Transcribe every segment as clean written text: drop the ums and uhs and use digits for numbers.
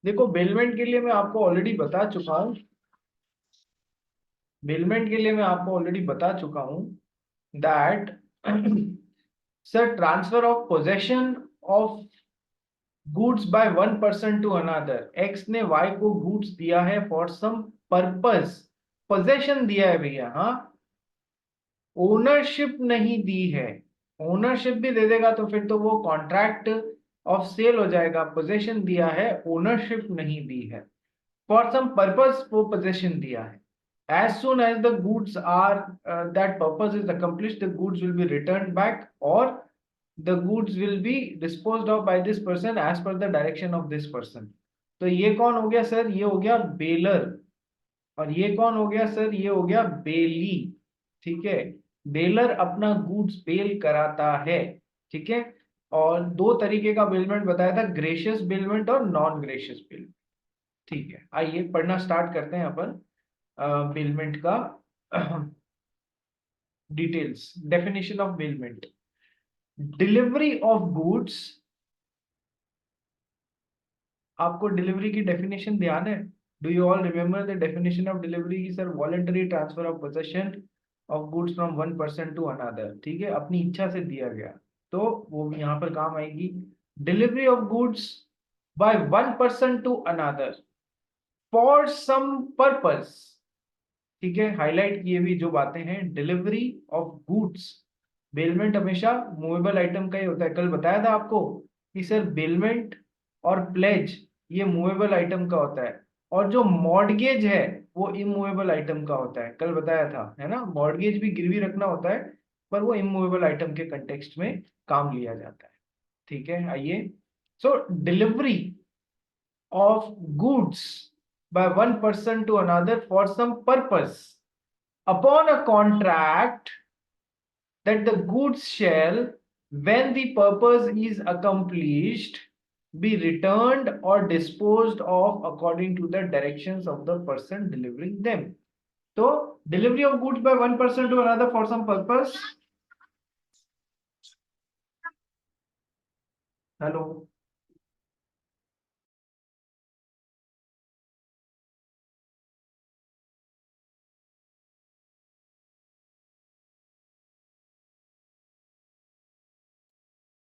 देखो बेलमेंट के लिए मैं आपको ऑलरेडी बता चुका हूँ, बेलमेंट के लिए मैं आपको ऑलरेडी बता चुका हूँ that sir transfer of possession of goods by one person to another, X ने वाई को गुड्स दिया है फॉर सम पर्पस, पोजेशन दिया है भैया, हाँ, ओनरशिप नहीं दी है। ओनरशिप भी दे देगा तो फिर तो वो कॉन्ट्रैक्ट ऑफ सेल हो जाएगा, पोजेशन दिया है, ओनरशिप नहीं दी है। फॉर सम पर्पस वो पोजेशन दिया है। As soon as the goods are that purpose is accomplished, the goods will be returned back or the goods will be disposed of by this person as per the direction of this person. तो ये कौन हो गया sir? ये हो गया baler. और ये कौन हो गया सर? ये हो गया बेली। ठीक है, बेलर अपना गुड्स बेल कराता है। ठीक है, और दो तरीके का बेलमेंट बताया था, ग्रेशियस बेलमेंट और नॉन ग्रेशियस बेलमेंट। ठीक है, आइए पढ़ना स्टार्ट करते हैं अपन बेलमेंट का details. Definition of bailment, delivery of goods. आपको डिलीवरी की डेफिनेशन ध्यान है? Do you all remember the definition of delivery की? Sir voluntary transfer of possession of goods from one person to another. ठीक है, अपनी इच्छा से दिया गया, तो वो भी यहाँ पर काम आएगी। Delivery of goods by one person to another for some purpose. ठीक है, हाईलाइट किए भी जो बातें हैं, डिलीवरी ऑफ गुड्स। बेलमेंट हमेशा मूवेबल आइटम का ही होता है। कल बताया था आपको कि सर बेलमेंट और प्लेज ये मूवेबल आइटम का होता है, और जो मॉर्टगेज है वो इमूवेबल आइटम का होता है। कल बताया था, है ना? मॉर्टगेज भी गिरवी रखना होता है, पर वो इमूवेबल आइटम के कंटेक्स्ट में काम लिया जाता है। ठीक है, आइए। सो delivery of goods by one person to another for some purpose upon a contract that the goods shall, when the purpose is accomplished, be returned or disposed of according to the directions of the person delivering them. So, delivery of goods by one person to another for some purpose. Hello.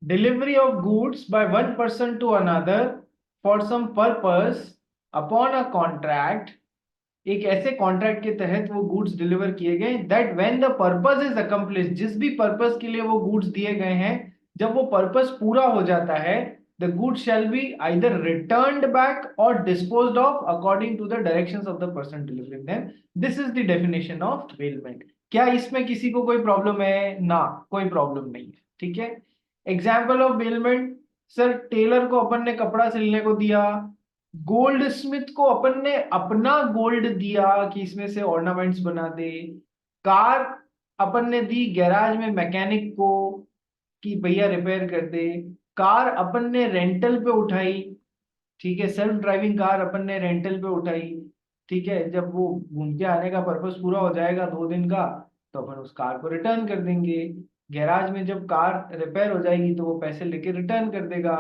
Delivery of goods by one person to another for some purpose upon a contract, एक ऐसे contract के तहत वो goods deliver किए गए, that when the purpose is accomplish, जिस भी purpose के लिए वो गुड्स दिए गए हैं, जब वो पर्पस पूरा हो जाता है, the goods shall be either returned back और disposed of according to the directions of the person delivering them. This is the definition of bailment. क्या इसमें किसी को कोई प्रॉब्लम है? ना, कोई प्रॉब्लम नहीं है। ठीक है, example of bailment, sir tailor को अपन ने कपड़ा सिलने को दिया, गोल्ड स्मिथ को अपन ने अपना गोल्ड दिया कि इसमें से ऑर्नामेंट्स बना दे, कार अपन ने दी गैराज में मैकेनिक को कि भैया रिपेयर कर दे, कार अपन ने रेंटल पे उठाई। ठीक है, सेल्फ ड्राइविंग कार अपन ने रेंटल पे उठाई। ठीक है, जब वो घूम के आने का पर्पस पूरा हो जाएगा 2 दिन का, तो अपन उस कार को रिटर्न कर देंगे। गैराज में जब कार रिपेयर हो जाएगी तो वो पैसे लेके रिटर्न कर देगा।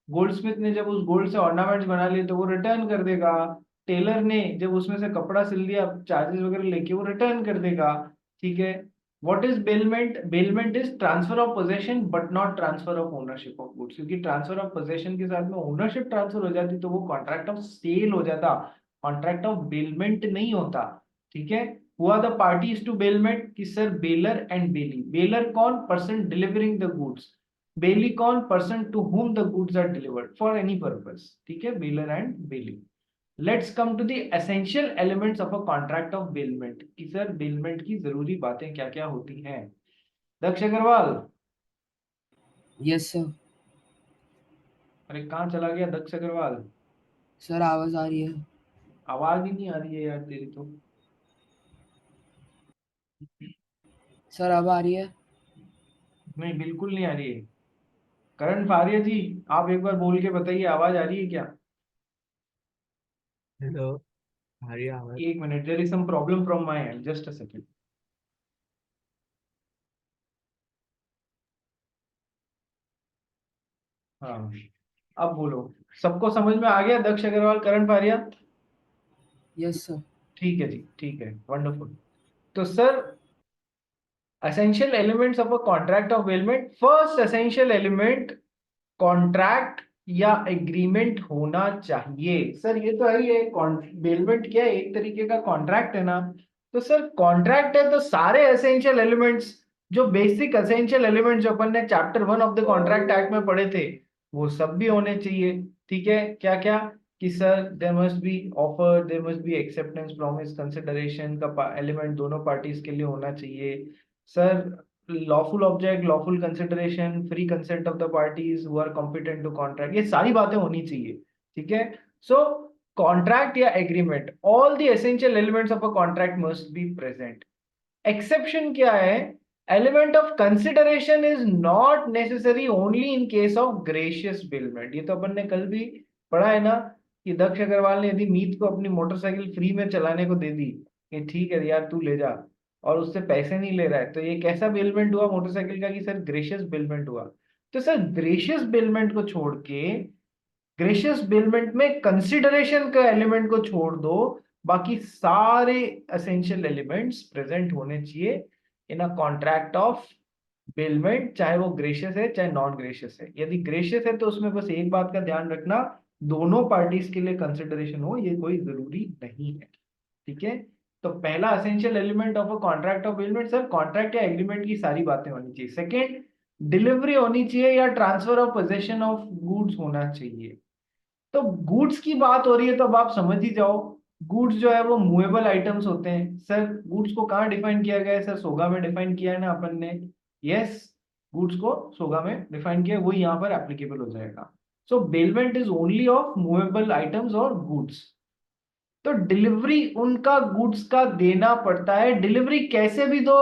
गोल्डस्मिथ ने जब उस गोल्ड से ऑर्नामेंट्स बना लिए तो वो रिटर्न कर देगा। टेलर ने जब उसमें से कपड़ा सिल दिया, चार्जेस वगैरह लेके वो रिटर्न कर देगा। ठीक है, what is bailment? Bailment is transfer of possession but not transfer of ownership of goods, क्योंकि ट्रांसफर ऑफ पोजेशन के साथ में ओनरशिप ट्रांसफर हो जाती तो वो कॉन्ट्रैक्ट ऑफ सेल हो जाता, कॉन्ट्रैक्ट ऑफ बेलमेंट नहीं होता। ठीक है, हुआ द पार्टीज टू बेलमेंट कि sir bailor and bailee. Bailor कौन? Person delivering the goods. Bailee कौन? Person to whom the goods are delivered for any purpose। ठीक है, bailor and bailee. Let's come to the essential elements of a contract of bailment कि sir bailment की जरूरी बातें क्या क्या होती हैं। Daksh Agarwal, yes sir. अरे कहाँ चला गया दक्ष अग्रवाल? सर आवाज आ रही है। आवाज ही नहीं आ रही है यार तेरी तो। सर अब आ रही है। नहीं, बिल्कुल नहीं आ रही है। करण फारिया जी, आप एक बार बोल के बताइए, आवाज आ रही है क्या? हेलो। हरी आवाज। एक minute, there is some problem from my end, just a second. हाँ, अब बोलो, सबको समझ में आ गया? दक्ष अग्रवाल, करण पारिया? Yes sir. ठीक है जी, ठीक है, वंडरफुल। तो sir, essential elements of a contract of bailment, first essential element contract या एग्रीमेंट होना चाहिए। सर ये तो है ही है, बेलमेंट क्या है, एक तरीके का कॉन्ट्रैक्ट है ना। तो सर कॉन्ट्रैक्ट है तो सारे एसेंशियल एलिमेंट्स, जो बेसिक एसेंशियल एलिमेंट्स जो अपन ने chapter 1 of the contract act में पढ़े थे, वो सब भी होने चाहिए। ठीक है, क्या क्या? कि sir there must be offer, there must be acceptance, promise, consideration का एलिमेंट दोनों पार्टीज के लिए होना चाहिए। Sir lawful object, lawful consideration, free consent of the parties who are competent to contract, ये सारी बातें होनी चाहिए। ठीक है, सो कॉन्ट्रैक्ट या agreement, all the essential elements of a contract must be present. Exception क्या है? Element of consideration is not necessary only in case of gracious bailment. ये तो अपन ने कल भी पढ़ा है ना, कि दक्ष अग्रवाल ने यदि मीत को अपनी मोटरसाइकिल फ्री में चलाने को दे दी कि ठीक है यार तू ले जा, और उससे पैसे नहीं ले रहा है, तो ये कैसा बिलमेंट हुआ मोटरसाइकिल का? कि सर ग्रेशियस बिलमेंट हुआ। तो सर ग्रेशियस बिलमेंट को छोड़ के, ग्रेशियस बिलमेंट में कंसिडरेशन का एलिमेंट को छोड़ दो, बाकी सारे एसेंशियल एलिमेंट्स प्रेजेंट होने चाहिए इन अ कॉन्ट्रैक्ट ऑफ बेलमेंट, चाहे वो ग्रेशियस है चाहे नॉन ग्रेशियस है। यदि ग्रेशियस है तो उसमें बस एक बात का ध्यान रखना, दोनों पार्टीज के लिए कंसिडरेशन हो, ये कोई जरूरी नहीं है। ठीक है, तो पहला essential element of a contract of bailment, sir contract या एग्रीमेंट की सारी बातें होनी चाहिए। सेकेंड, डिलीवरी होनी चाहिए या transfer of possession of goods होना चाहिए। तो गुड्स की बात हो रही है तो अब आप समझ ही जाओ, गुड्स जो है वो मूवेबल आइटम्स होते हैं। सर गुड्स को कहाँ डिफाइन किया गया है? सर सोगा में डिफाइन किया है ना अपन ने। यस, गुड्स को सोगा में डिफाइन किया है, वही यहाँ पर एप्लीकेबल हो जाएगा। So bailment is only of movable items और गुड्स। तो डिलीवरी उनका गुड्स का देना पड़ता है। डिलीवरी कैसे भी दो,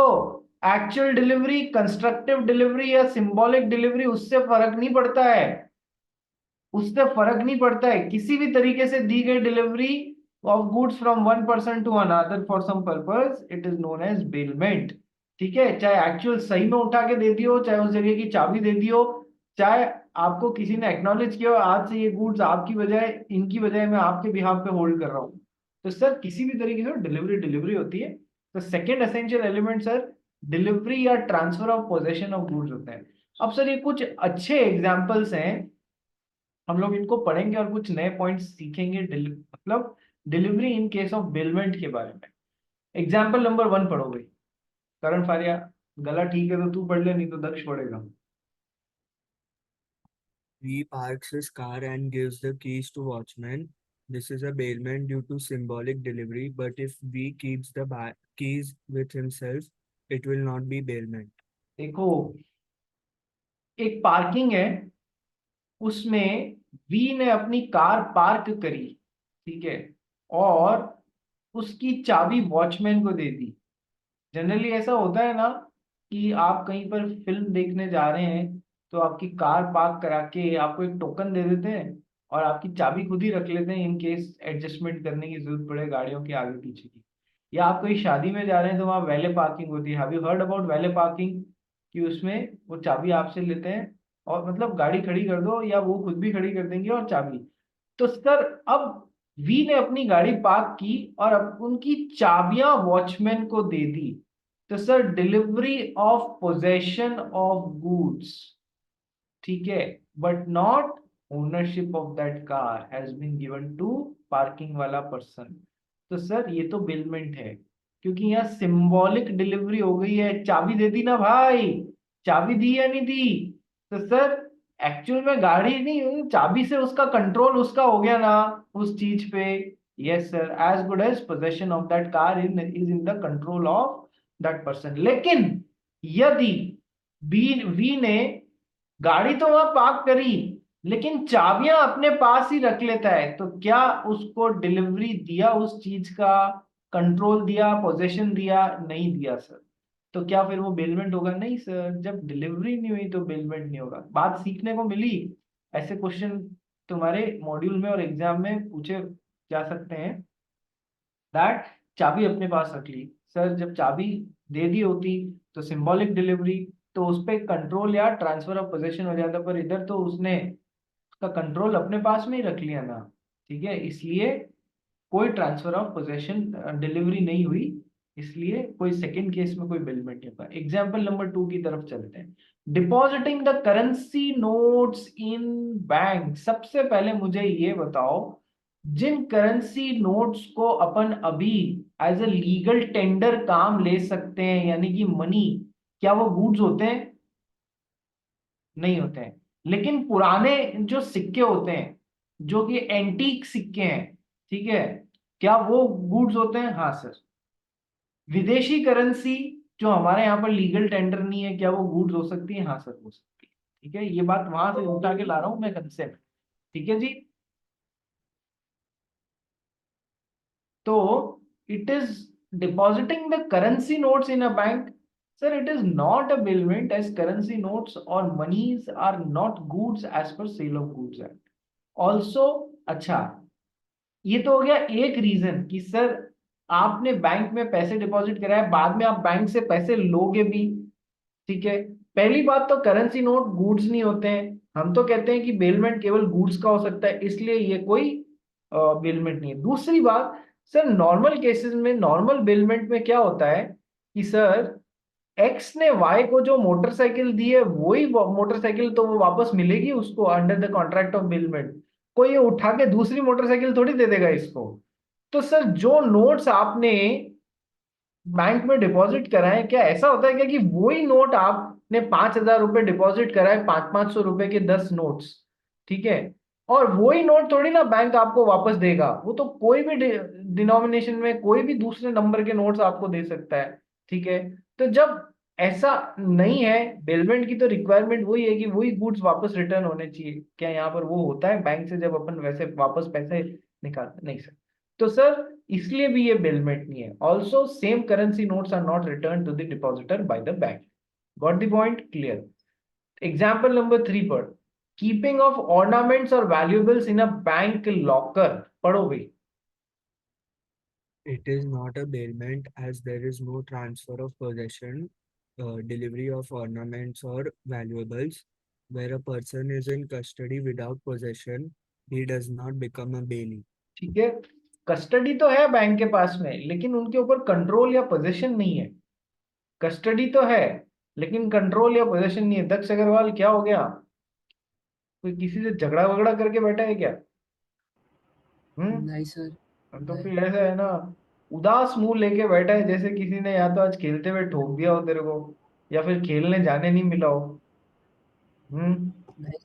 एक्चुअल डिलीवरी, कंस्ट्रक्टिव डिलीवरी या सिंबॉलिक डिलीवरी, उससे फर्क नहीं पड़ता है, उससे फर्क नहीं पड़ता है। किसी भी तरीके से दी गई delivery of goods from one person to another for some purpose, it is known as bailment. ठीक है, चाहे एक्चुअल सही में उठा के दे दियो, चाहे उस जगह की चाबी दे दियो, चाहे आपको किसी ने एक्नॉलेज किया आज से ये गुड्स आपकी बजाय, इनकी बजाय मैं आपके बिहाफ पे होल्ड कर रहा हूँ, तो सर किसी भी तरीके से डिलीवरी डिलीवरी होती है। तो second essential element sir delivery या transfer of possession of goods होते हैं। अब सर ये कुछ अच्छे एग्जाम्पल्स हैं, हम लोग इनको पढ़ेंगे और कुछ नए पॉइंट्स सीखेंगे, मतलब delivery in case of bailment के बारे में। एग्जाम्पल नंबर 1 पढ़ो भाई, करण फारिया। गला ठीक है तो तू पढ़ ले, नहीं तो दक्ष पढ़ेगा। V parks his car and gives the keys to watchman. This is a bailment due to symbolic delivery, but if V keeps the keys with himself, it will not be bailment. देखो, एक parking है, उसमें we ने अपनी car park करी, ठीक है, और उसकी चाबी वॉचमैन को दे दी। जनरली ऐसा होता है ना कि आप कहीं पर फिल्म देखने जा रहे हैं, तो आपकी कार पार्क करा के आपको एक टोकन दे देते हैं और आपकी चाबी खुद ही रख लेते हैं इन केस एडजस्टमेंट करने की जरूरत पड़े गाड़ियों के आगे पीछे की। या आप कहीं शादी में जा रहे हैं तो वहाँ वैले पार्किंग होती है। Have you heard about valet parking? कि उसमें वो चाबी आपसे लेते हैं और मतलब गाड़ी खड़ी कर दो या वो खुद भी खड़ी कर देंगे और चाबी। तो सर अब वी ने अपनी गाड़ी पार्क की और अब उनकी चाबियां वॉचमैन को दे दी। तो sir delivery of possession of goods, ठीक है, but not ownership of that car has been given to parking वाला पर्सन। तो सर ये तो बिलमेंट है, क्योंकि यहाँ सिंबॉलिक डिलीवरी हो गई है। चाबी दे दी ना भाई, चाबी दी या नहीं दी? तो सर एक्चुअल में गाड़ी नहीं, चाबी से उसका कंट्रोल उसका हो गया ना उस चीज पे। Yes sir, as good as possession of that car is in the control of that person. लेकिन यदि वी ने गाड़ी तो वहां पार्क करी, लेकिन चाबियां अपने पास ही रख लेता है, तो क्या उसको डिलीवरी दिया उस चीज का, कंट्रोल दिया, पोजेशन दिया? नहीं दिया सर। तो क्या फिर वो बेलमेंट होगा? नहीं सर, जब डिलीवरी नहीं हुई तो बेलमेंट नहीं होगा। बात सीखने को मिली, ऐसे क्वेश्चन तुम्हारे मॉड्यूल में और एग्जाम में पूछे जा सकते हैं। दैट चाबी अपने पास रख ली, सर जब चाबी दे दी होती तो सिंबॉलिक डिलीवरी, तो उस पर कंट्रोल या ट्रांसफर ऑफ पोजेशन हो जाता, पर इधर तो उसने का कंट्रोल अपने पास में ही रख लिया ना, ठीक है, इसलिए कोई ट्रांसफर ऑफ पोजेशन डिलीवरी नहीं हुई, इसलिए कोई सेकंड केस में कोई बिलमेंट नहीं होगा। एग्जाम्पल नंबर 2 की तरफ चलते हैं। Depositing the currency notes in bank. सबसे पहले मुझे ये बताओ, जिन करेंसी नोट्स को अपन अभी एज ए लीगल टेंडर काम ले सकते हैं, यानी कि मनी, क्या वो गुड्स होते हैं? नहीं होते हैं। लेकिन पुराने जो सिक्के होते हैं, जो कि एंटीक सिक्के हैं, ठीक है, क्या वो गुड्स होते हैं? हाँ सर। विदेशी करेंसी जो हमारे यहाँ पर लीगल टेंडर नहीं है, क्या वो गुड्स हो सकती है? हाँ सर, हो सकती है। ठीक है, ये बात वहां से उठा के ला रहा हूं मैं कंसेप्ट। ठीक है जी। तो it is depositing the currency notes in a bank. Sir, it is not a bailment, as currency notes और moneys are not goods as per sale of goods act also. अच्छा, ये तो हो गया एक रीजन कि सर आपने bank में पैसे डिपॉजिट कराए, बाद में आप बैंक से पैसे लोगे भी। ठीक है, पहली बात तो करेंसी नोट गुड्स नहीं होते हैं, हम तो कहते हैं कि बेलमेंट केवल गुड्स का हो सकता है, इसलिए ये कोई बेलमेंट नहीं है। दूसरी बात, सर नॉर्मल केसेस में, नॉर्मल बेलमेंट में क्या होता है कि सर एक्स ने वाई को जो मोटरसाइकिल दी है, वही मोटरसाइकिल तो वो वापस मिलेगी उसको under the contract of bailment. कोई ये उठा के दूसरी मोटरसाइकिल थोड़ी दे देगा इसको। तो सर जो नोट्स आपने बैंक में डिपॉजिट कराए, क्या ऐसा होता है क्या कि वही नोट आपने 5,000 रुपए डिपॉजिट कराए, 500-500 रुपए के 10 नोट्स, ठीक है, और वही नोट थोड़ी ना बैंक आपको वापस देगा, वो तो कोई भी डिनोमिनेशन में कोई भी दूसरे नंबर के नोट्स आपको दे सकता है। ठीक है, तो जब ऐसा नहीं है, बेलमेंट की तो रिक्वायरमेंट वही है कि वही गुड्स वापस रिटर्न होने चाहिए। क्या यहाँ पर वो होता है बैंक से जब अपन वैसे वापस पैसे निकालते? नहीं सर। तो सर इसलिए भी ये बेलमेंट नहीं है। Also same currency notes are not return to the depositor by the bank. Got the point? Clear? Example number 3 पर, कीपिंग ऑफ ऑर्नामेंट्स और valuables in a bank locker. पढ़ो भाई। It is not a bailment as there is no transfer of possession, delivery of ornaments or valuables. Where a person is in custody without possession, he does not become a bailee. ठीक है, custody तो है bank के पास में, लेकिन उनके ऊपर control या पोजेशन नहीं है। कस्टडी तो है, लेकिन कंट्रोल या पोजेशन नहीं है। दक्ष अग्रवाल क्या हो गया? कोई किसी से झगड़ा वगड़ा करके बैठा है क्या? नहीं सर। तो नहीं। फिर ऐसा है ना, उदास मुंह लेके बैठा है, जैसे किसी ने या तो आज खेलते हुए ठोक दिया हो तेरे को, या फिर खेलने जाने नहीं मिला हो। हम्म। नहीं।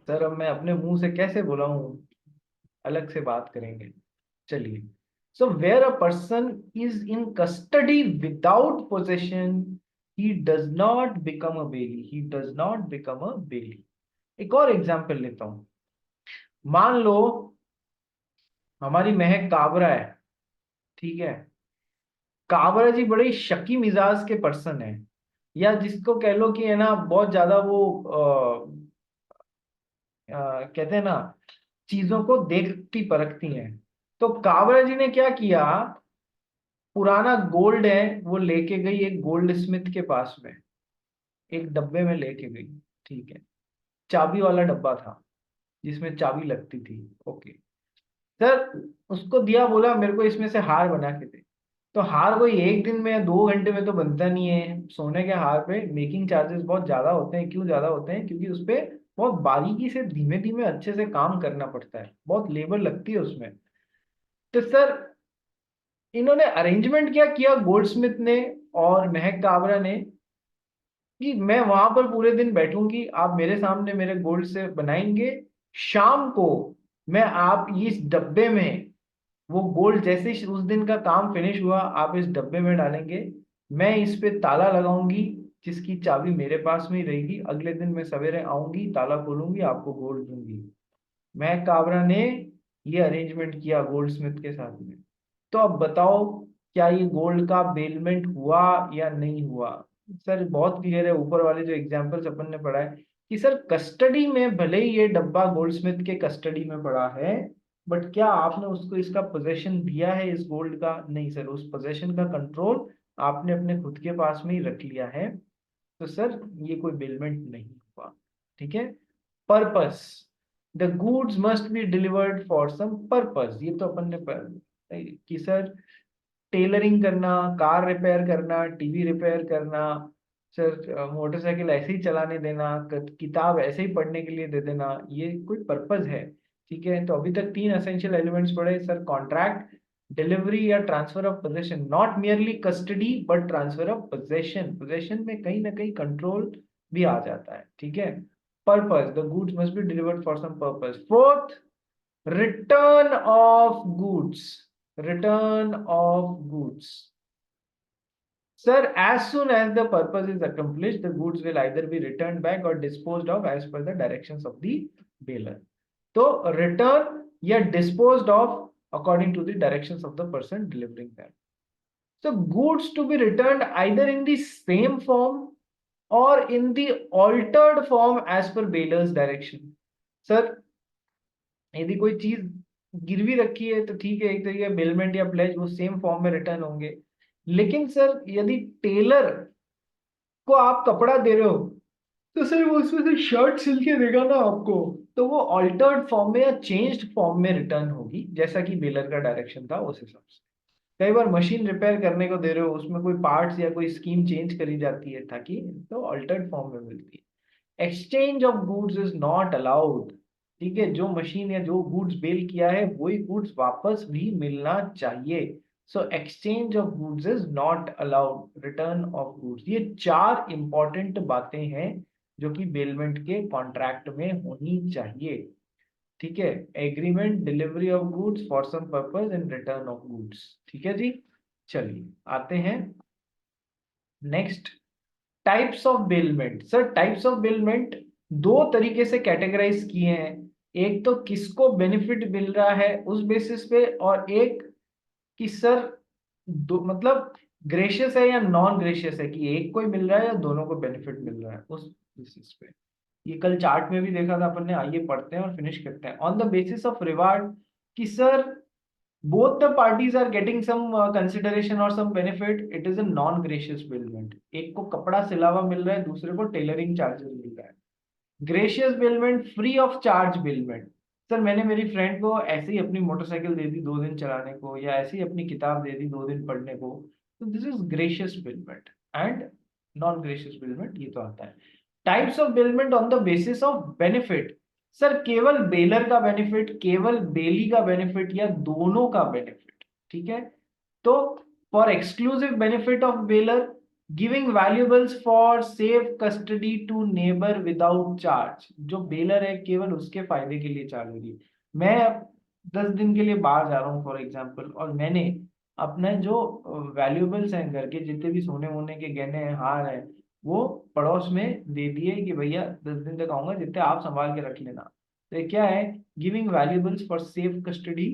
सर अब मैं अपने मुंह से कैसे बुलाऊं, अलग से बात करेंगे। चलिए। So where a person is in custody without possession, he does not become a bailee, he does not become a bailee. एक और एग्जांपल लेता हूं। मान लो हमारी महक काबरा है, ठीक है। काबरा जी बड़े शकी मिजाज के पर्सन है, या जिसको कह लो कि है ना, बहुत ज्यादा वो कहते हैं ना, चीजों को देखती परखती हैं। तो काबरा जी ने क्या किया, पुराना गोल्ड है वो लेके गई एक गोल्ड स्मिथ के पास में, एक डब्बे में लेके गई। ठीक है, चाबी वाला डब्बा था जिसमें चाबी लगती थी। ओके सर, उसको दिया, बोला मेरे को इसमें से हार बना के दे। तो हार कोई एक दिन में या 2 घंटे में तो बनता नहीं है। सोने के हार पे मेकिंग चार्जेस बहुत ज्यादा होते हैं। क्यों ज्यादा होते हैं? क्योंकि उस पे बहुत बारीकी से धीमे धीमे अच्छे से काम करना पड़ता है, बहुत लेबर लगती है उसमें। तो सर इन्होंने अरेंजमेंट क्या किया, गोल्डस्मिथ ने और महक काबरा ने, कि मैं वहां पर पूरे दिन बैठूंगी, आप मेरे सामने मेरे गोल्ड से बनाएंगे, शाम को मैं आप इस डब्बे में वो गोल्ड, जैसे ही उस दिन का काम फिनिश हुआ आप इस डब्बे में डालेंगे, मैं इस पे ताला लगाऊंगी, जिसकी चाबी मेरे पास में ही रहेगी। अगले दिन मैं सवेरे आऊंगी, ताला खोलूंगी, आपको गोल्ड दूंगी। मैं काबरा ने ये अरेंजमेंट किया गोल्ड स्मिथ के साथ में। तो अब बताओ, क्या ये गोल्ड का बेलमेंट हुआ या नहीं हुआ? सर बहुत क्लियर है, ऊपर वाले जो एग्जांपल्स अपन ने पढ़ा है, कि सर कस्टडी में भले ही ये डब्बा गोल्डस्मिथ के कस्टडी में पड़ा है, बट क्या आपने उसको इसका पोजेशन दिया है इस गोल्ड का? नहीं सर, उस पोजेशन का कंट्रोल आपने अपने खुद के पास में ही रख लिया है। तो सर ये कोई बेलमेंट नहीं हुआ। ठीक है, purpose, the goods must be delivered for some purpose. ये तो अपन ने कि सर टेलरिंग करना, कार रिपेयर करना, टीवी रिपेयर करना, सर मोटरसाइकिल ऐसे ही चलाने देना, किताब ऐसे ही पढ़ने के लिए दे देना, ये कोई पर्पस है। ठीक है, तो अभी तक 3 एसेंशियल एलिमेंट्स पढ़े सर, कॉन्ट्रैक्ट, डिलीवरी या transfer of possession, not merely custody but transfer of possession, possession में कहीं ना कहीं कंट्रोल भी आ जाता है। ठीक है, purpose, the goods must be delivered for some purpose. Fourth, return of goods, return of goods. Sir, as soon as the purpose is accomplished, the goods will either be returned back or disposed of as per the directions of the bailor. So return या disposed of according to the directions of the person delivering them. So goods to be returned either in the same form or in the altered form as per bailor's direction. Sir, यदि कोई चीज गिरवी रखी है तो ठीक है, एक तरीके बेलमेंट या प्लेज वो सेम फॉर्म में रिटर्न होंगे। लेकिन सर यदि टेलर को आप कपड़ा दे रहे हो तो सर वो उसमें से शर्ट सिल के देगा ना आपको, तो वो ऑल्टर्ड फॉर्म में या चेंज्ड फॉर्म में रिटर्न होगी, जैसा कि बेलर का डायरेक्शन था उस हिसाब से। कई बार मशीन रिपेयर करने को दे रहे हो, उसमें कोई पार्ट्स या कोई स्कीम चेंज करी जाती है ताकि तो ऑल्टर्ड फॉर्म में मिलती है। Exchange of goods is not allowed. ठीक है, जो मशीन या जो गुड्स बेल किया है वही गुड्स वापस भी मिलना चाहिए। So exchange of goods is not allowed, return of goods. ये 4 इंपॉर्टेंट बातें हैं जो कि बेलमेंट के कॉन्ट्रैक्ट में होनी चाहिए। ठीक है, agreement, delivery of goods for some purpose and return of goods. ठीक है जी, चलिए आते हैं next, types of bailment. Sir types of bailment 2 तरीके से कैटेगराइज किए हैं, एक तो किसको बेनिफिट मिल रहा है उस बेसिस पे, और एक कि सर दो मतलब ग्रेशियस है या नॉन ग्रेशियस है, कि एक को ही मिल रहा है या दोनों को बेनिफिट मिल रहा है उस बेसिस पे। ये कल चार्ट में भी देखा था अपन ने, आइए पढ़ते हैं और फिनिश करते हैं। On the basis of reward, कि sir both the parties are getting some consideration or some benefit, it is a non gracious bailment। एक को कपड़ा सिला हुआ मिल रहा है, दूसरे को टेलरिंग चार्जेस मिल रहा है। Gracious bailment, free of charge bailment. Sir मैंने मेरी फ्रेंड को ऐसे ही अपनी मोटरसाइकिल दे दी 2 दिन चलाने को, या ऐसे ही अपनी किताब दे दी 2 दिन पढ़ने को, तो this is gracious bailment. And non gracious bailment ये तो आता है। Types of bailment on the basis of benefit, sir केवल बेलर का बेनिफिट, केवल बेली का बेनिफिट, या दोनों का बेनिफिट। ठीक है, तो for exclusive benefit of bailor, giving valuables for safe custody to neighbour without charge. जो बेलर है केवल उसके फायदे के लिए चार्ज हो रही है। मैं 10 दिन के लिए बाहर जा रहा हूँ फॉर एग्जाम्पल, और मैंने अपने जो वैल्यूएबल्स हैं, घर के जितने भी सोने वोने के गहने हैं, हार है, वो पड़ोस में दे दिए कि भैया 10 दिन तक आऊंगा, जितने आप संभाल के रख लेना। तो ये क्या है, giving valuables for safe custody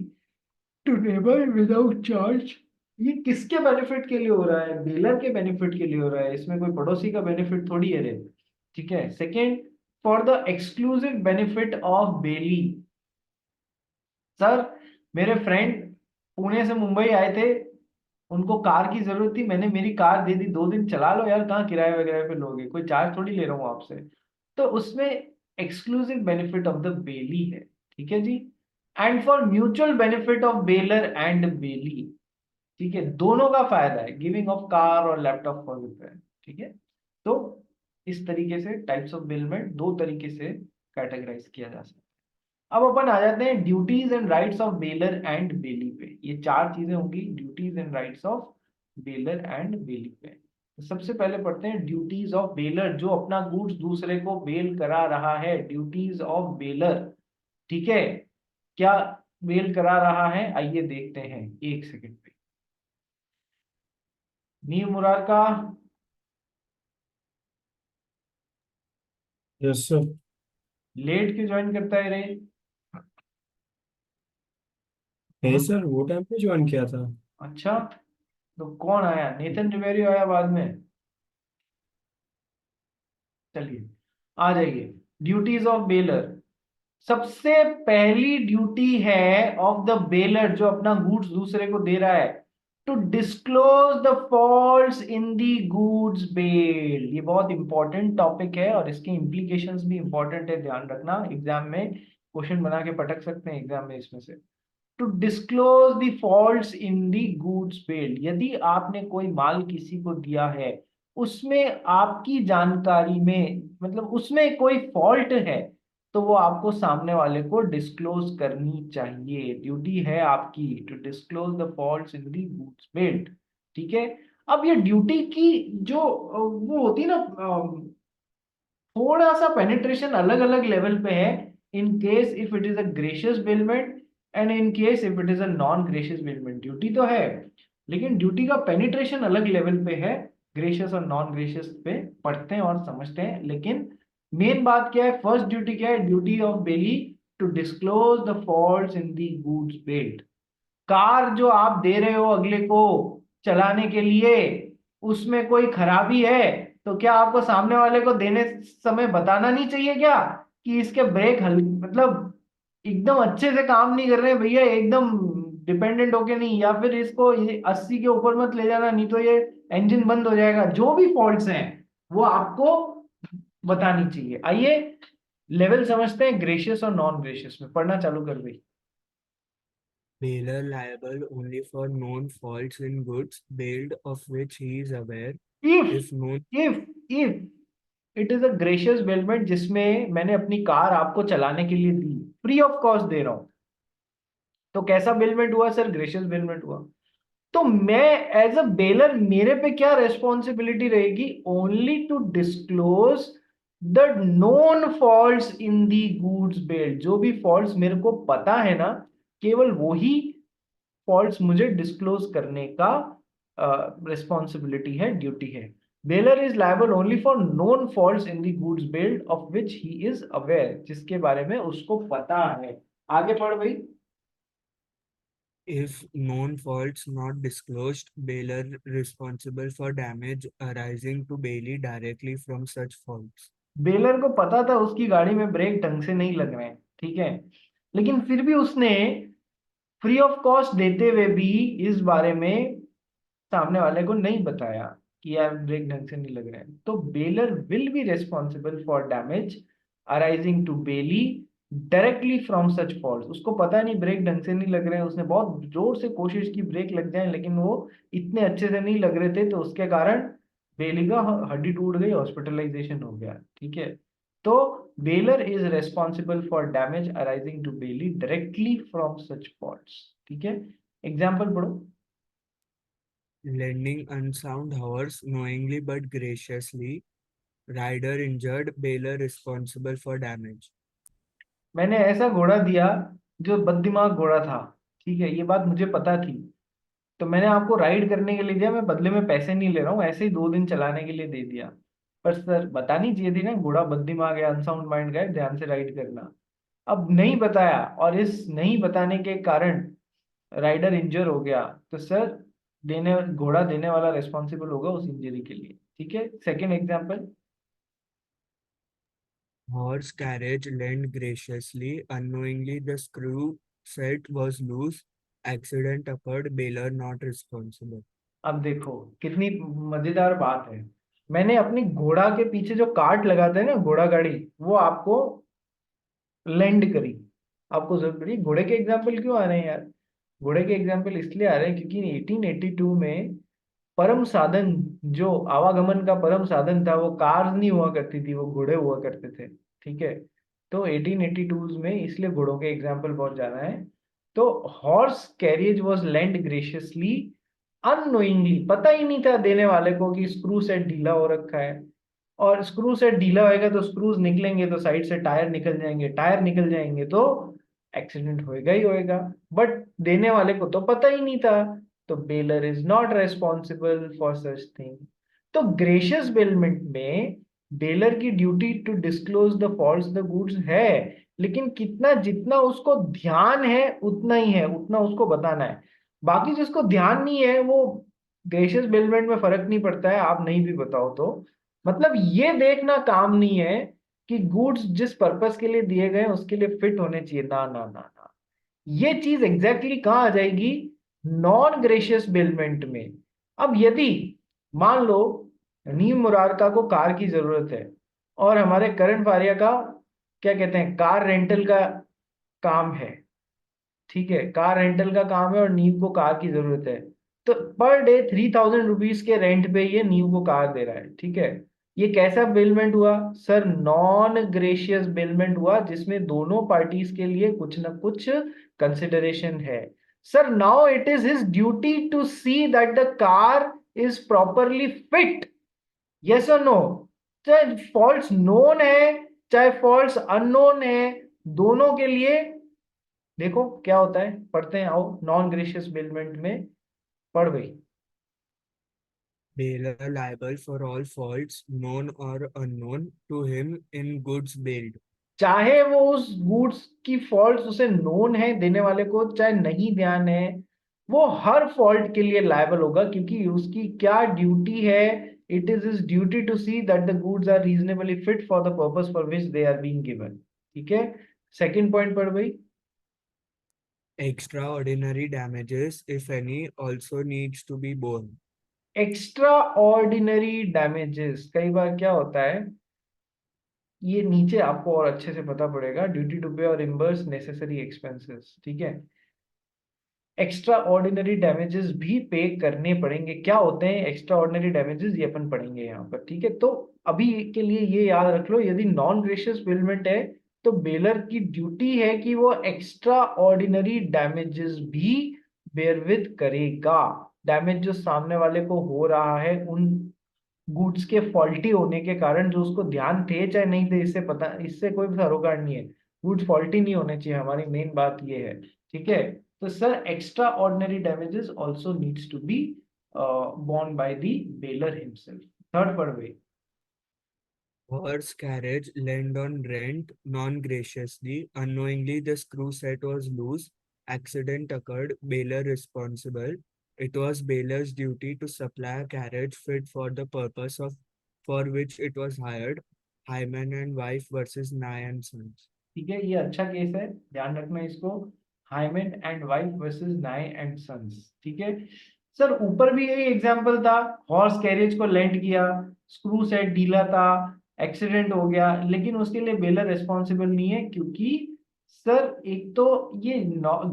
to neighbour without charge. ये किसके बेनिफिट के लिए हो रहा है, बेलर के बेनिफिट के लिए हो रहा है, इसमें कोई पड़ोसी का बेनिफिट थोड़ी है रे। ठीक है, second, for the exclusive benefit of belly. Sir मेरे फ्रेंड पुणे से मुंबई आए थे, उनको कार की जरूरत थी, मैंने मेरी कार दे दी, 2 दिन चला लो यार, कहाँ किराए वगैरह पे लोगे, कोई चार्ज थोड़ी ले रहा हूँ आपसे। तो उसमें exclusive benefit of the bailee है। ठीक है जी, and for mutual benefit of bailor and bailee. ठीक है, दोनों का फायदा है, गिविंग ऑफ कार और लैपटॉप फॉर रिपेयर। ठीक है, तो इस तरीके से टाइप्स ऑफ बेलमेंट 2 तरीके से कैटेगराइज किया जा सकता है। अब अपन आ जाते हैं duties and rights of bailor and bailee पे। ये 4 चीजें होंगी, duties and rights of bailor and bailee पे। तो सबसे पहले पढ़ते हैं ड्यूटीज ऑफ बेलर, जो अपना गुड्स दूसरे को बेल करा रहा है। ड्यूटीज ऑफ बेलर, ठीक है, क्या बेल करा रहा है, आइए देखते हैं 1 सेकंड पे। नीव मुरार का, यस सर। लेट क्यों ज्वाइन करता है रे? है सर, वो टाइम पे ज्वाइन किया था। अच्छा, तो कौन आया, नेथन रिवेरियो आया बाद में? चलिए आ जाइए, ड्यूटीज ऑफ बेलर। सबसे पहली ड्यूटी है ऑफ द बेलर, जो अपना गुड्स दूसरे को दे रहा है, to disclose the faults in the goods bailed. ये बहुत इंपॉर्टेंट टॉपिक है और इसके इम्प्लीकेशंस भी इंपॉर्टेंट है, ध्यान रखना। एग्जाम में क्वेश्चन बना के पटक सकते हैं एग्जाम में इसमें से। To disclose the faults in the goods bailed, यदि आपने कोई माल किसी को दिया है, उसमें आपकी जानकारी में मतलब उसमें कोई फॉल्ट है, तो वो आपको सामने वाले को डिस्क्लोज करनी चाहिए। ड्यूटी है आपकी to disclose the faults in the goods bailed. ठीक है। अब ये ड्यूटी की जो वो होती है ना, थोड़ा सा पेनिट्रेशन अलग अलग लेवल पे है। In case if it is a gracious bailment and in case if it is a non gracious bailment. Duty तो है, लेकिन ड्यूटी का पेनिट्रेशन अलग लेवल पे है। ग्रेशियस और नॉन ग्रेशियस पे पढ़ते हैं और समझते हैं, लेकिन मेन बात क्या है, फर्स्ट ड्यूटी क्या है, duty of bailee to disclose the faults in the goods bailed. Car जो आप दे रहे हो अगले को चलाने के लिए, उसमें कोई खराबी है, तो क्या आपको सामने वाले को देने समय बताना नहीं चाहिए क्या कि इसके ब्रेक हल मतलब एकदम अच्छे से काम नहीं कर रहे हैं भैया, एकदम डिपेंडेंट होके नहीं, या फिर इसको ये 80 के ऊपर मत ले जाना नहीं तो ये इंजन बंद हो जाएगा। जो भी फॉल्ट्स हैं वो आपको बतानी चाहिए। आइए लेवल समझते हैं ग्रेशियस और नॉन ग्रेशियस में। पढ़ना चालू कर भाई। Bailor liable only for known faults in goods bailed of which he is aware. If If known if it is a gracious bailment जिसमें मैंने अपनी कार आपको चलाने के लिए दी, फ्री ऑफ कॉस्ट दे रहा हूं, तो कैसा बेलमेंट हुआ सर? ग्रेशियस बेलमेंट हुआ। तो मैं एज अ बेलर मेरे पे क्या रेस्पॉन्सिबिलिटी रहेगी? Only to disclose the known faults in the goods bailed. जो भी फॉल्ट्स मेरे को पता है ना, केवल वही फॉल्ट्स मुझे डिस्क्लोज करने का रिस्पॉन्सिबिलिटी है, ड्यूटी है। Baler is liable only for known faults in the goods belt of which he is aware, जिसके बारे में उसको पता है। आगे पढ़ भाई। if known faults not disclosed, bailor responsible for damage arising to bailee directly from such faults. Baler को पता था उसकी गाड़ी में ब्रेक ढंग से नहीं लग रहे हैं, ठीक है, लेकिन फिर भी उसने फ्री ऑफ कॉस्ट देते हुए भी इस बारे में सामने वाले को नहीं बताया कि यार ब्रेक ढंग से नहीं लग रहे हैं, तो bailor will be responsible for damage arising to bailee directly from such fault. उसको पता नहीं ब्रेक ढंग से नहीं लग रहे हैं, उसने बहुत जोर से कोशिश की ब्रेक लग जाए, लेकिन वो इतने अच्छे से नहीं लग रहे थे, तो उसके कारण बेली का हड्डी टूट गई, हॉस्पिटलाइजेशन हो गया। ठीक है। तो bailor is responsible for damage arising to bailee directly from such faults. ठीक है। एग्जाम्पल पढ़ो। Lending unsound horse knowingly but graciously, rider injured, bailor responsible for damage. मैंने ऐसा घोड़ा दिया जो बददिमाग घोड़ा था, ठीक है, ये बात मुझे पता थी, तो मैंने आपको राइड करने के लिए दिया, मैं बदले में पैसे नहीं ले रहा हूँ, ऐसे ही 2 दिन चलाने के लिए दे दिया। पर सर बतानी चाहिए थी ना, घोड़ा बददिमाग है, अनसाउंड माइंड का है, ध्यान से राइड करना। अब नहीं बताया और इस नहीं बताने के कारण राइडर इंजर हो गया, तो सर देने घोड़ा देने वाला रिस्पॉन्सिबल होगा उस इंजरी के लिए। ठीक है। Second example. Horse carriage lent graciously, unknowingly the screw set was loose, accident occurred, bailor not responsible. अब देखो कितनी मजेदार बात है। मैंने अपनी घोड़ा के पीछे जो कार्ट लगाते हैं ना, घोड़ा गाड़ी, वो आपको लेंड करी, आपको जरूरत पड़ी। घोड़े के एग्जाम्पल क्यों आ रहे हैं यार? घोड़े के एग्जाम्पल इसलिए आ रहे हैं क्योंकि 1882 में परम साधन, जो आवागमन का परम साधन था, वो कार नहीं हुआ करती थी, वो घोड़े हुआ करते थे। ठीक है। तो 1882 में इसलिए घोड़ों के एग्जाम्पल बहुत ज्यादा है। तो horse carriage was lend graciously unknowingly, पता ही नहीं था देने वाले को कि स्क्रू सेट ढीला हो रखा है, और स्क्रू सेट ढीला होएगा तो स्क्रूज निकलेंगे तो साइड से टायर निकल जाएंगे, टायर निकल जाएंगे तो एक्सीडेंट होएगा ही होएगा। बट देने वाले को तो पता ही नहीं था, तो bailor is not responsible for such thing. तो ग्रेशियस बेलमेंट में बेलर की duty to disclose the faults the goods है, लेकिन कितना, जितना उसको ध्यान है उतना ही है, उतना उसको बताना है। बाकी जिसको ध्यान नहीं है वो ग्रेशियस बेलमेंट में फर्क नहीं पड़ता है, आप नहीं भी बताओ तो। मतलब ये देखना काम नहीं है कि गुड्स जिस पर्पस के लिए दिए गए उसके लिए फिट होने चाहिए, ना ना ना ना। ये चीज एग्जैक्टली कहाँ आ जाएगी? नॉन ग्रेशियस बेलमेंट में अब यदि मान लो नीम मुरारका को कार की जरूरत है और हमारे करण फारिया का क्या कहते हैं कार रेंटल का काम है, ठीक है, कार रेंटल का काम है और नीव को कार की जरूरत है, तो पर डे 3000 रुपीज के रेंट पे ये नीव को कार दे रहा है, ठीक है। ये कैसा बेलमेंट हुआ सर? नॉन ग्रेशियस बेलमेंट हुआ जिसमें दोनों पार्टीज के लिए कुछ ना कुछ कंसिडरेशन है। Sir now it is his duty to see that the car is properly fit, yes और नो? चाहे फॉल्स नोन है चाहे फॉल्स अननोन है, दोनों के लिए देखो क्या होता है, पढ़ते हैं, आओ नॉन ग्रेशियस बेलमेंट में पढ़ गई। Bailor liable for all faults known or unknown to him in goods bailed. चाहे वो उस गुड्स की फॉल्ट उसे नोन है देने वाले को, चाहे नहीं ध्यान है, वो हर फॉल्ट के लिए लायबल होगा क्योंकि उसकी क्या ड्यूटी है? It is his duty to see that the goods are reasonably fit for the purpose for which they are being given, ठीक है। सेकंड पॉइंट पढ़ गई। Extraordinary damages, if any, also needs to be borne. Extra ordinary damages कई बार क्या होता है, ये नीचे आपको और अच्छे से पता पड़ेगा, ड्यूटी टू पे और रिम्बर्स नेसेसरी एक्सपेंसेस, ठीक है। एक्स्ट्रा ऑर्डिनरी डैमेजेस भी पे करने पड़ेंगे। क्या होते हैं एक्स्ट्रा ऑर्डिनरी डैमेजेस, ये अपन पढ़ेंगे यहाँ पर, ठीक है। तो अभी के लिए ये याद रख लो, यदि नॉन ग्रेशियस बेलमेंट है तो बेलर की ड्यूटी है कि वो एक्स्ट्रा ऑर्डिनरी डैमेजेस भी बेयर विद करेगा। डैमेज जो सामने वाले को हो रहा है उन गुड्स के फॉल्टी होने के कारण, जो उसको ध्यान थे चाहे नहीं थे, इससे पता, इससे कोई सरोकार नहीं है, गुड्स फॉल्टी नहीं होने चाहिए, हमारी मेन बात ये है, ठीक है। तो sir extraordinary damages also needs to be borne by the bailor himself। Third पर वे Horse carriage lent on rent non-graciously, unknowingly the screw set was loose, accident occurred, bailor responsible. It was bailor's duty to supply a carriage fit for the purpose of for which it was hired. Hyman and wife versus Nye and Sons. ठीक है, ये अच्छा case है, ध्यान रखना इसको, hymen and wife versus Nye and sons, ठीक है। सर ऊपर भी यही एग्जांपल था, हॉर्स कैरियज को लेंट किया, स्क्रू सेट ढीला था, एक्सीडेंट हो गया, लेकिन उसके लिए बेलर रिस्पॉन्सिबल नहीं है क्योंकि सर एक तो ये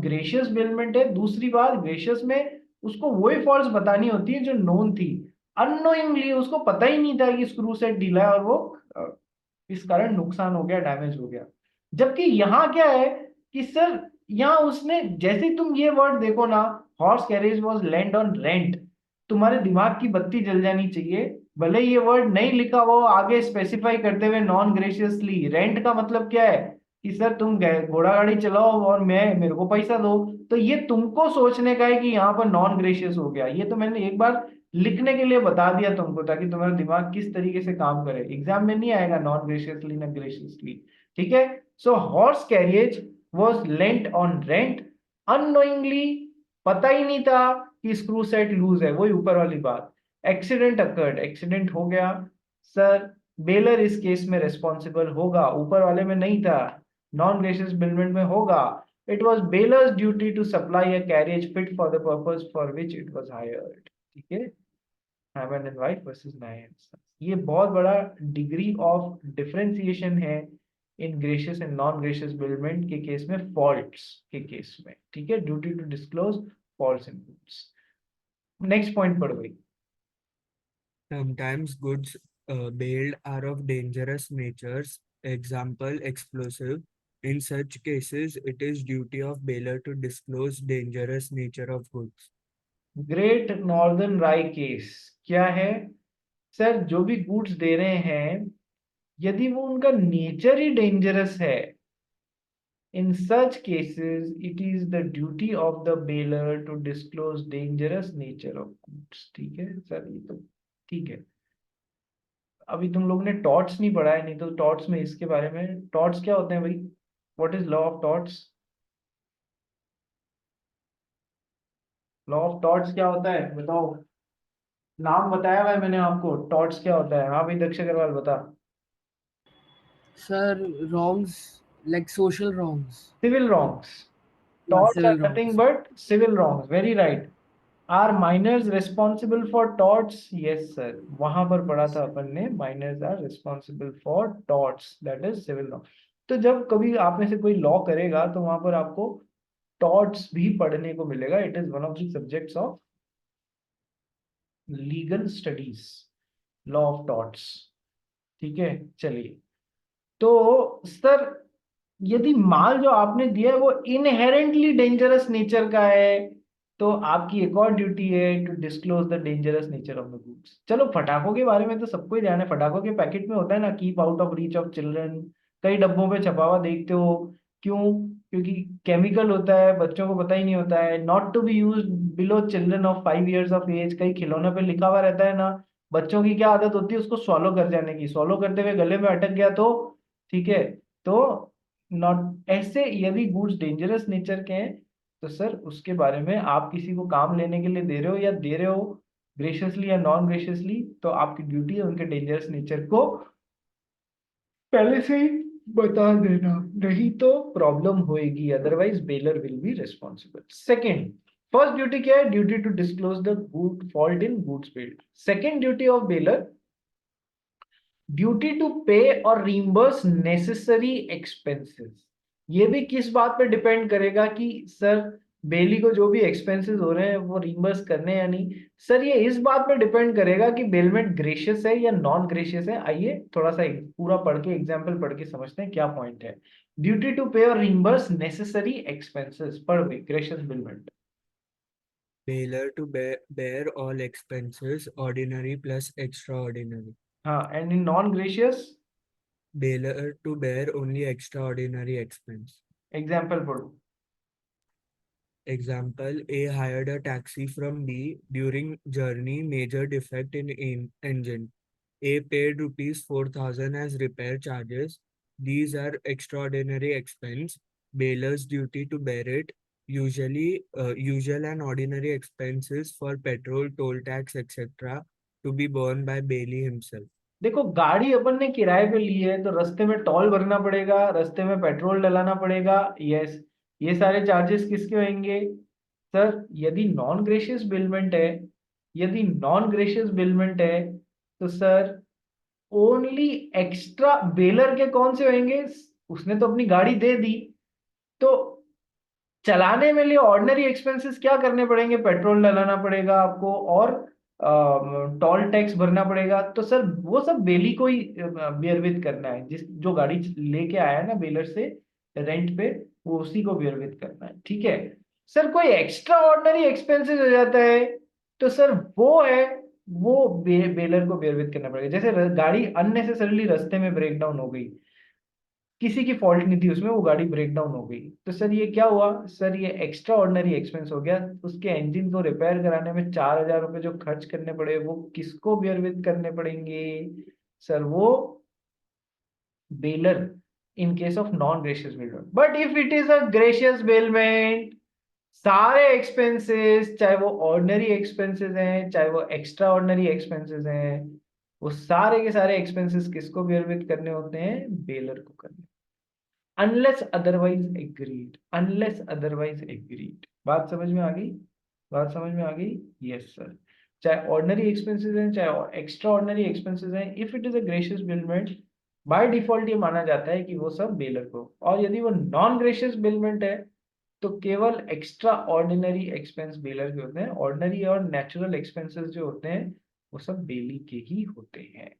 ग्रेशियस बेलमेंट है, दूसरी बात ग्रेशियस में उसको वही फॉल्ट्स बतानी होती है जो नोन थी, अननोइंगली उसको पता ही नहीं था कि स्क्रू सेट ढीला है और वो इस कारण नुकसान हो गया, डैमेज हो गया। जबकि यहाँ क्या है कि सर यहाँ उसने, जैसे ही तुम ये वर्ड देखो ना, horse carriage was lent on rent, तुम्हारे दिमाग की बत्ती जल जानी चाहिए। भले ये वर्ड नहीं लिखा हो आगे स्पेसिफाई करते हुए नॉन ग्रेशियसली, रेंट का मतलब क्या है कि सर तुम घोड़ा गाड़ी चलाओ और मैं, मेरे को पैसा दो, तो ये तुमको सोचने का है कि यहाँ पर नॉन ग्रेशियस हो गया। ये तो मैंने एक बार लिखने के लिए बता दिया तुमको ताकि तुम्हारा दिमाग किस तरीके से काम करे, एग्जाम में नहीं आएगा नॉन ग्रेशियसली ना ग्रेशियसली, ठीक है। So horse carriage was lent on rent unknowingly, पता ही नहीं था कि स्क्रू सेट लूज है, वही ऊपर वाली बात। एक्सीडेंट अकर्ड, एक्सीडेंट हो गया, सर बेलर इस केस में रिस्पॉन्सिबल होगा, ऊपर वाले में नहीं था, नॉन ग्रेशियस बेलमेंट में होगा। It was bailor's duty to supply a carriage fit for the purpose for which it was hired, ठीक है। Hyman and wife versus Nye and sons, ये बहुत बड़ा डिग्री ऑफ डिफरेंशिएशन है in gracious and non gracious bailment के case में, faults के case में, ठीक है। Duty to disclose faults in goods. Next point पढ़ गई। Sometimes goods bailed are of dangerous natures, example explosive. In such cases, it is duty of bailor to disclose dangerous nature of goods. Great northern राई case क्या है sir? जो भी goods दे रहे हैं यदि वो उनका नेचर ही डेंजरस है, in such cases it is the duty of the bailor to disclose dangerous nature of goods, ठीक है सर, ये तो ठीक है। अभी तुम लोग ने टॉर्ट्स नहीं पढ़ा है, नहीं तो टॉर्ट्स में इसके बारे में, टॉर्ट्स क्या होते हैं भाई? What is law of torts? Law of torts क्या होता है बताओ? नाम बताया हुआ है मैंने आपको, टॉर्ट्स क्या होता है? हाँ भाई दक्ष अग्रवाल बता। Sir, wrongs like social wrongs. Civil wrongs, Torts are civil nothing wrongs. but civil wrongs. Very right. Are minors responsible for torts? Yes sir. वहां पर पढ़ा था अपन ने, minors are responsible for torts, that is civil law. तो जब कभी आप में से कोई लॉ करेगा तो वहां पर आपको टॉर्ट्स भी पढ़ने को मिलेगा. It is one of the subjects of legal studies, law of torts. ठीक है, चलिए. तो सर यदि माल जो आपने दिया है वो इनहेरेंटली डेंजरस नेचर का है, तो आपकी एक और ड्यूटी है to disclose the dangerous nature of the goods. चलो पटाखों के बारे में तो सबको ही ध्यान है. पटाखों के पैकेट में होता है ना, keep out of reach of children. कई डब्बों पे छपा हुआ देखते हो. क्यों? क्योंकि केमिकल होता है, बच्चों को पता ही नहीं होता है. Not to be use below children of 5 years of age. कई खिलौने पे लिखा हुआ रहता है ना. बच्चों की क्या आदत होती है, उसको swallow कर जाने की. swallow करते हुए गले में अटक गया तो ठीक है. तो नॉट ऐसे, यदि गुड्स डेंजरस नेचर के हैं तो सर उसके बारे में आप किसी को काम लेने के लिए दे रहे हो या दे रहे हो ग्रेशियसली या नॉन ग्रेशियसली, तो आपकी ड्यूटी है उनके डेंजरस नेचर को पहले से ही बता देना, नहीं तो प्रॉब्लम होएगी. Otherwise bailor will be responsible. Second, first duty क्या है? Duty to disclose the good fault in goods bailed. Second duty of bailor, duty to pay और रीइंबर्स नेसेसरी एक्सपेंसेस. ये भी किस बात पे डिपेंड करेगा कि सर बेली को जो भी एक्सपेंसेस हो रहे हैं वो रीइंबर्स करने या नहीं. सर ये इस बात पे डिपेंड करेगा कि बेलमेंट ग्रेशियस है या नॉन ग्रेशियस है. आइए थोड़ा सा पूरा पढ़ के, एग्जाम्पल पढ़ के समझते हैं क्या पॉइंट है. ड्यूटी टू पे और रीइंबर्स नेसेसरी एक्सपेंसेस पर gracious bailment. Bailer to bear all expenses, ordinary plus extraordinary. हाँ, and in non gracious Bailer to bear only extraordinary expense. एग्जाम्पल पढ़ो. Example, A hired a taxi from B during journey, major defect in engine. A paid rupees 4,000 as repair charges. These are extraordinary expense. Bailer's duty to bear it. Usually, usual and ordinary expenses for petrol, toll tax, etc. to be borne by Bailey himself. देखो, गाड़ी अपन ने किराए पे ली है तो रास्ते में toll भरना पड़ेगा, रास्ते में पेट्रोल डलाना पड़ेगा. यस, ये सारे चार्जेस किसके होंगे? सर यदि नॉन ग्रेशियस बिलमेंट है, यदि नॉन ग्रेशियस बिलमेंट है तो सर ओनली एक्स्ट्रा बेलर के कौन से होंगे? उसने तो अपनी गाड़ी दे दी, तो चलाने में लिए ऑर्डिनरी एक्सपेंसेस क्या करने पड़ेंगे? पेट्रोल डलाना पड़ेगा आपको और टोल टैक्स भरना पड़ेगा. तो सर वो सब बेली को ही बेयर विद करना है. जिस जो गाड़ी लेके आया है ना बेलर से रेंट पे, वो उसी को बेयर विद करना है. ठीक है. सर कोई एक्स्ट्रा ऑर्डिनरी एक्सपेंसेस हो जाता है तो सर वो है, वो बेलर को बेयर विद करना पड़ेगा. जैसे गाड़ी अननेसेसरली रास्ते में ब्रेक डाउन हो गई, किसी की फॉल्ट नहीं थी उसमें, वो गाड़ी ब्रेक डाउन हो गई, तो सर ये क्या हुआ? सर ये एक्स्ट्रा ऑर्डिनरी एक्सपेंस हो गया. उसके इंजन को रिपेयर कराने में 4,000 रुपए जो खर्च करने पड़े, वो किसको बेयर विद करने पड़ेंगे? सर वो bailor, in case of non gracious bailment. But if it is a gracious bailment, सारे एक्सपेंसेस, चाहे वो ऑर्डिनरी एक्सपेंसेस हैं चाहे वो एक्स्ट्रा ऑर्डिनरी एक्सपेंसेस हैं, वो सारे के सारे एक्सपेंसेस किसको बेयर विद करने होते हैं? बेलर को करने. Unless otherwise agreed, unless otherwise agreed. बात समझ में आ गई? बात समझ में आ गई? Yes sir. चाहे ऑर्डिनरी एक्सपेंसेस हैं चाहे एक्स्ट्रा ऑर्डिनरी एक्सपेंसेस हैं, if it is a gracious bailment, by default ये माना जाता है कि वो सब बेलर को. और यदि वो नॉन ग्रेशियस बिलमेंट है तो केवल एक्स्ट्रा ऑर्डिनरी एक्सपेंस बेलर के होते हैं. ऑर्डिनरी और नेचुरल एक्सपेंसेस जो होते हैं वो सब बेली के ही होते हैं.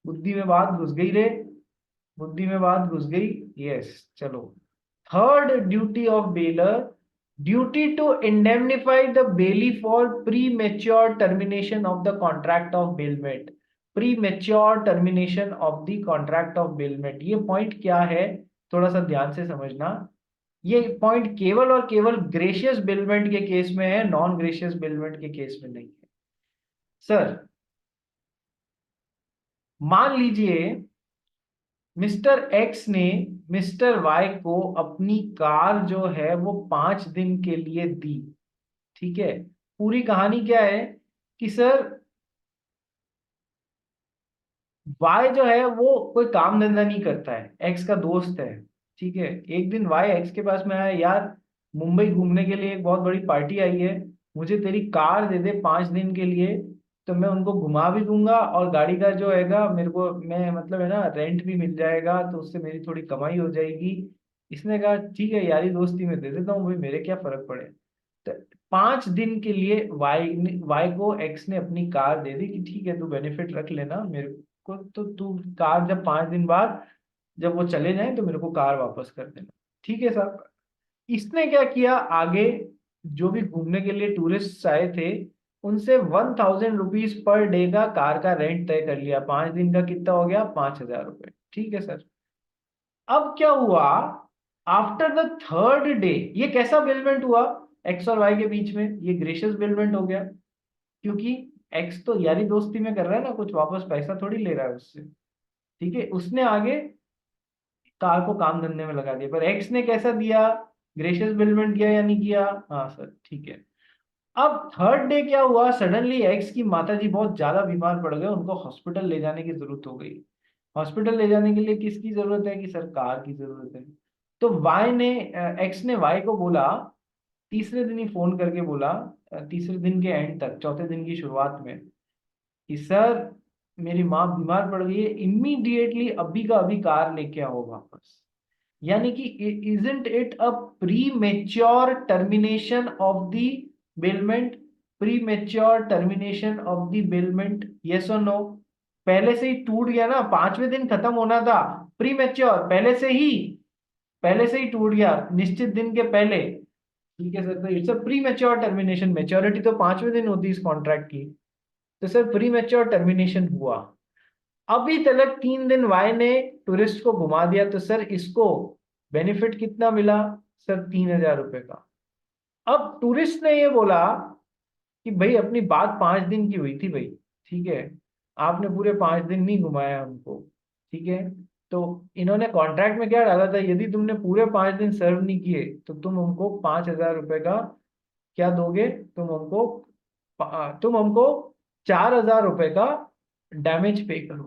बुद्धि में बात घुस गई रे? बुद्धि में बात घुस गई? यस. चलो, third duty of bailor, duty to indemnify the bailee for premature termination of the contract of bailment. Premature termination of the contract of bailment. ये पॉइंट क्या है, थोड़ा सा ध्यान से समझना. ये पॉइंट केवल और केवल ग्रेशियस बेलमेंट के केस में है, नॉन ग्रेशियस बेलमेंट के केस में नहीं है. सर मान लीजिए मिस्टर एक्स ने मिस्टर वाई को अपनी कार जो है वो 5 दिन के लिए दी. ठीक है. पूरी कहानी क्या है कि सर वाई जो है वो कोई काम धंधा नहीं करता है, एक्स का दोस्त है. ठीक है. एक दिन वाई एक्स के पास में आया, यार मुंबई घूमने के लिए एक बहुत बड़ी पार्टी आई है, मुझे तेरी कार दे दे 5 दिन के लिए, तो मैं उनको घुमा भी दूंगा और गाड़ी का जो हैगा मेरे को, मैं मतलब है ना, रेंट भी मिल जाएगा, तो उससे मेरी थोड़ी कमाई हो जाएगी। इसने कहा ठीक है, यारी दोस्ती में दे देता हूँ भाई, मेरे क्या फर्क पड़े। तो 5 दिन के लिए वाई को एक्स ने अपनी कार दे दी कि ठीक है, तू बेनिफिट रख लेना मेरे को, तो तू कार जब 5 दिन बाद जब वो चले जाएं तो मेरे को कार वापस कर देना। ठीक है साहब। इसने क्या किया आगे, जो भी घूमने के लिए टूरिस्ट आए थे उनसे 1000 रुपीज पर डे का कार का रेंट तय कर लिया। 5 दिन का कितना हो गया, 5000 रुपये। ठीक है सर। अब क्या हुआ, आफ्टर द थर्ड डे, ये कैसा बिलमेंट हुआ एक्स और वाई के बीच में, ये ग्रेशियस बिलमेंट हो गया, क्योंकि एक्स तो यारी दोस्ती में कर रहा है ना, कुछ वापस पैसा थोड़ी ले रहा है उससे। ठीक है, उसने आगे कार को काम धंधे में लगा दिया, पर एक्स ने कैसा दिया, ग्रेशियस बिलमेंट किया या नहीं किया? हाँ सर, ठीक है। अब थर्ड डे क्या हुआ, सडनली एक्स की माताजी बहुत ज्यादा बीमार पड़ गए, उनको हॉस्पिटल ले जाने की जरूरत हो गई। हॉस्पिटल ले जाने के लिए किसकी जरूरत है, कि सर कार की जरूरत है। तो वाई ने एक्स ने वाई को बोला, तीसरे दिन ही फोन करके बोला, तीसरे दिन के एंड तक, चौथे दिन की शुरुआत में, कि सर मेरी माँ बीमार पड़ गई है, इमीडिएटली अभी का अभी कार लेके आओ वापस। यानी कि isn't it a premature termination of the bailment? premature termination of the bailment, yes or no? पहले से ही टूट गया ना, 5वें दिन खत्म होना था। प्रीमेच्योर, पहले से ही टूट गया, निश्चित दिन के पहले। ठीक है सर, तो it's a premature termination. Maturity तो 5वें दिन होती है इस कॉन्ट्रैक्ट की। तो सर प्रीमेच्योर टर्मिनेशन हुआ। अभी तक 3 दिन वाई ने टूरिस्ट को घुमा दिया, तो सर इसको बेनिफिट कितना मिला, सर 3000 रुपए का। अब टूरिस्ट ने ये बोला कि भाई अपनी बात 5 दिन की हुई थी भाई, ठीक है, आपने पूरे 5 दिन नहीं घुमाया हमको। ठीक है, तो इन्होंने कॉन्ट्रैक्ट में क्या डाला था, यदि तुमने पूरे 5 दिन सर्व नहीं किए तो तुम हमको 5000 रुपए का क्या दोगे, तुम हमको 4000 रुपए का डैमेज पे करो।